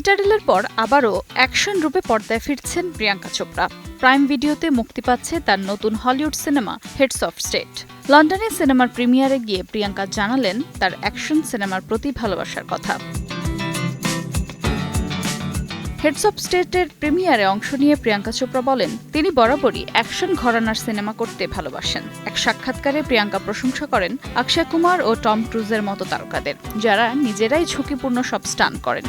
সিটাডেলের পর আবারও অ্যাকশন রূপে পর্দায় ফিরছেন প্রিয়াঙ্কা চোপড়া। প্রাইম ভিডিওতে মুক্তি পাচ্ছে তার নতুন Hollywood cinema Heads of State. লন্ডনে সিনেমার প্রিমিয়ারে গিয়ে প্রিয়াঙ্কা জানালেন তার অ্যাকশন সিনেমার প্রতি ভালোবাসার কথা। হেডস অফ স্টেটের প্রিমিয়ারে অংশ নিয়ে প্রিয়াঙ্কা চোপড়া বলেন, তিনি বরাবরই অ্যাকশন ঘরানার সিনেমা করতে ভালোবাসেন। এক সাক্ষাৎকারে প্রিয়াঙ্কা প্রশংসা করেন অক্ষয় কুমার ও টম ক্রুজের মতো তারকাদের, যারা নিজেরাই ঝুঁকিপূর্ণ সব স্টান্ট করেন।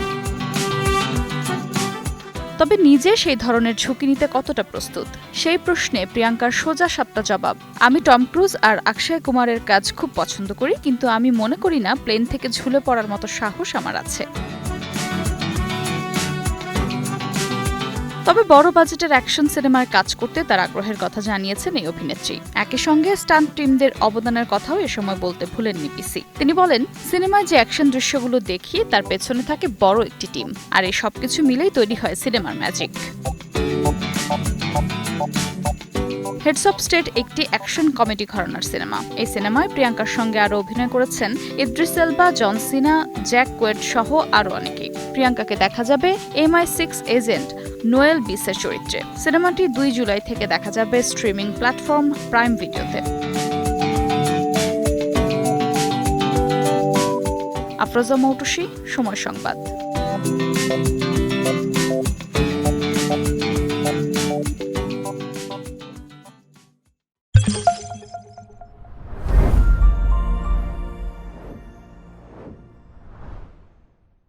তবে নিজে সেই ধরনের ঝুঁকি নিতে কতটা প্রস্তুত, সেই প্রশ্নে প্রিয়াঙ্কার সোজা সাপটা জবাব, আমি টম ক্রুজ আর অক্ষয় কুমারের কাজ খুব পছন্দ করি, কিন্তু আমি মনে করি না প্লেন থেকে ঝুলে পড়ার মতো সাহস আমার আছে। তবে বড় বাজেটের অ্যাকশন সিনেমায় কাজ করতে তার আগ্রহের কথা জানিয়েছেন এই অভিনেত্রী। একই সঙ্গে স্টান্ট টিমদের অবদানের কথাও এ সময় বলতে ভুলেননি পিসি। তিনি বলেন, সিনেমায় যে অ্যাকশন দৃশ্যগুলো দেখি তার পেছনে থাকে বড় একটি টিম, আর এই সবকিছু মিলেই তৈরি হয় সিনেমার ম্যাজিক। হেডস অফ স্টেট একটি অ্যাকশন কমেডি ঘরানার সিনেমা। এই সিনেমায় প্রিয়াঙ্কার সঙ্গে আরও অভিনয় করেছেন ইদ্রিস এলবা, জন সিনা, জ্যাক কোয়েড সহ আরও অনেকেই। প্রিয়াঙ্কাকে দেখা যাবে MI6 এজেন্ট নোয়েল বিসের চরিত্রে। সিনেমাটি 2 জুলাই থেকে দেখা যাবে স্ট্রিমিং প্ল্যাটফর্ম প্রাইম ভিডিওতে। আফরোজা মৌটুসী, সময় সংবাদ।